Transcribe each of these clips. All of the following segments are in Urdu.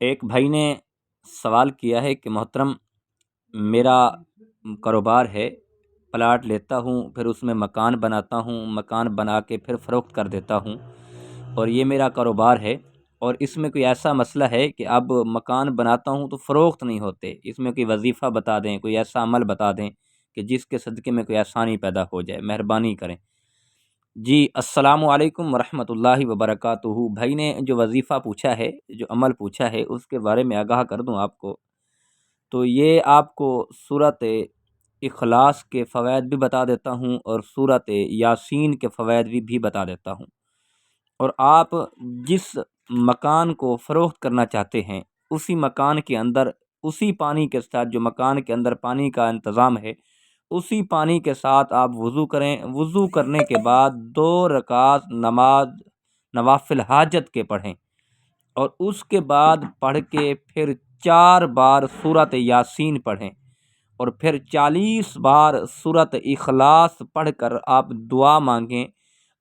ایک بھائی نے سوال کیا ہے کہ محترم، میرا کاروبار ہے، پلاٹ لیتا ہوں، پھر اس میں مکان بناتا ہوں، مکان بنا کے پھر فروخت کر دیتا ہوں، اور یہ میرا کاروبار ہے، اور اس میں کوئی ایسا مسئلہ ہے کہ اب مکان بناتا ہوں تو فروخت نہیں ہوتے، اس میں کوئی وظیفہ بتا دیں، کوئی ایسا عمل بتا دیں کہ جس کے صدقے میں کوئی آسانی پیدا ہو جائے، مہربانی کریں۔ جی السلام علیکم ورحمۃ اللہ وبرکاتہ۔ بھائی نے جو وظیفہ پوچھا ہے، جو عمل پوچھا ہے، اس کے بارے میں آگاہ کر دوں آپ کو، تو یہ آپ کو سورۃ اخلاص کے فوائد بھی بتا دیتا ہوں اور سورۃ یاسین کے فوائد بھی بتا دیتا ہوں۔ اور آپ جس مکان کو فروخت کرنا چاہتے ہیں، اسی مکان کے اندر، اسی پانی کے ساتھ، جو مکان کے اندر پانی کا انتظام ہے، اسی پانی کے ساتھ آپ وضو کریں۔ وضو کرنے کے بعد 2 رکعت نماز نوافل حاجت کے پڑھیں، اور اس کے بعد پڑھ کے پھر 4 بار سورۃ یاسین پڑھیں، اور پھر 40 بار سورۃ اخلاص پڑھ کر آپ دعا مانگیں۔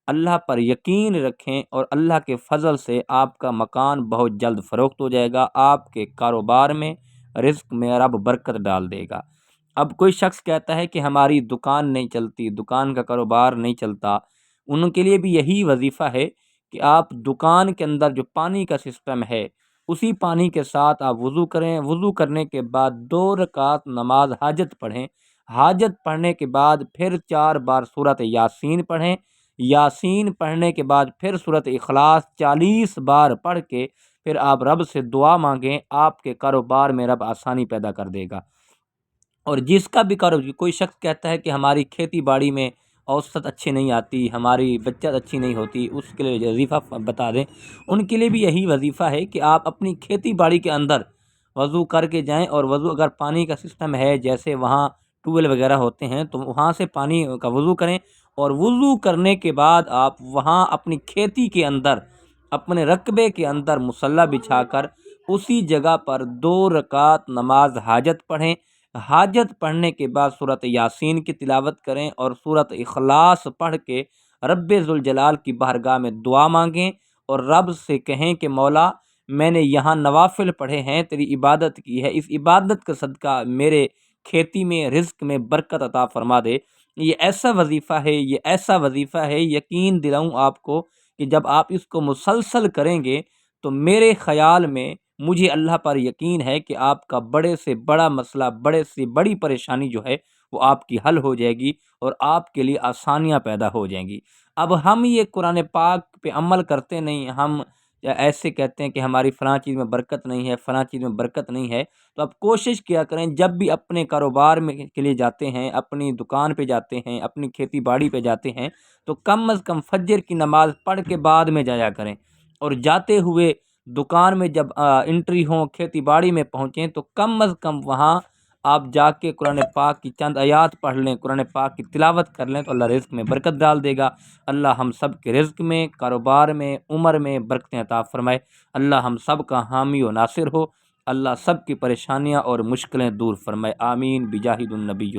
اللہ پر یقین رکھیں، اور اللہ کے فضل سے آپ کا مکان بہت جلد فروخت ہو جائے گا۔ آپ کے کاروبار میں، رزق میں رب برکت ڈال دے گا۔ اب کوئی شخص کہتا ہے کہ ہماری دکان نہیں چلتی، دکان کا کاروبار نہیں چلتا، ان کے لیے بھی یہی وظیفہ ہے کہ آپ دکان کے اندر جو پانی کا سسٹم ہے، اسی پانی کے ساتھ آپ وضو کریں۔ وضو کرنے کے بعد 2 رکعت نماز حاجت پڑھیں۔ حاجت پڑھنے کے بعد پھر 4 بار سورۃ یاسین پڑھیں۔ یاسین پڑھنے کے بعد پھر سورۃ اخلاص 40 بار پڑھ کے پھر آپ رب سے دعا مانگیں، آپ کے کاروبار میں رب آسانی پیدا کر دے گا۔ اور جس کا بھی کوئی شخص کہتا ہے کہ ہماری کھیتی باڑی میں اوسط اچھی نہیں آتی، ہماری بچت اچھی نہیں ہوتی، اس کے لیے وظیفہ بتا دیں، ان کے لیے بھی یہی وظیفہ ہے کہ آپ اپنی کھیتی باڑی کے اندر وضو کر کے جائیں، اور وضو اگر پانی کا سسٹم ہے، جیسے وہاں ٹیوب ویل وغیرہ ہوتے ہیں، تو وہاں سے پانی کا وضو کریں، اور وضو کرنے کے بعد آپ وہاں اپنی کھیتی کے اندر، اپنے رقبے کے اندر مصلی بچھا کر اسی جگہ پر 2 رکعت نماز حاجت پڑھیں۔ حاجت پڑھنے کے بعد سورۃ یاسین کی تلاوت کریں، اور سورۃ اخلاص پڑھ کے رب ذوالجلال کی بارگاہ میں دعا مانگیں، اور رب سے کہیں کہ مولا، میں نے یہاں نوافل پڑھے ہیں، تیری عبادت کی ہے، اس عبادت کا صدقہ میرے کھیتی میں، رزق میں برکت عطا فرما دے۔ یہ ایسا وظیفہ ہے، یہ ایسا وظیفہ ہے، یقین دلاؤں آپ کو کہ جب آپ اس کو مسلسل کریں گے تو میرے خیال میں، مجھے اللہ پر یقین ہے کہ آپ کا بڑے سے بڑا مسئلہ، بڑے سے بڑی پریشانی جو ہے وہ آپ کی حل ہو جائے گی، اور آپ کے لیے آسانیاں پیدا ہو جائیں گی۔ اب ہم یہ قرآن پاک پہ عمل کرتے نہیں، ہم ایسے کہتے ہیں کہ ہماری فلاں چیز میں برکت نہیں ہے، فلاں چیز میں برکت نہیں ہے، تو اب کوشش کیا کریں، جب بھی اپنے کاروبار میں کے لیے جاتے ہیں، اپنی دکان پہ جاتے ہیں، اپنی کھیتی باڑی پہ جاتے ہیں، تو کم از کم فجر کی نماز پڑھ کے بعد میں جایا کریں، اور جاتے ہوئے دکان میں جب انٹری ہوں، کھیتی باڑی میں پہنچیں، تو کم از کم وہاں آپ جا کے قرآن پاک کی چند آیات پڑھ لیں، قرآن پاک کی تلاوت کر لیں، تو اللہ رزق میں برکت ڈال دے گا۔ اللہ ہم سب کے رزق میں، کاروبار میں، عمر میں برکتیں عطا فرمائے۔ اللہ ہم سب کا حامی و ناصر ہو۔ اللہ سب کی پریشانیاں اور مشکلیں دور فرمائے۔ آمین بجاہد النبی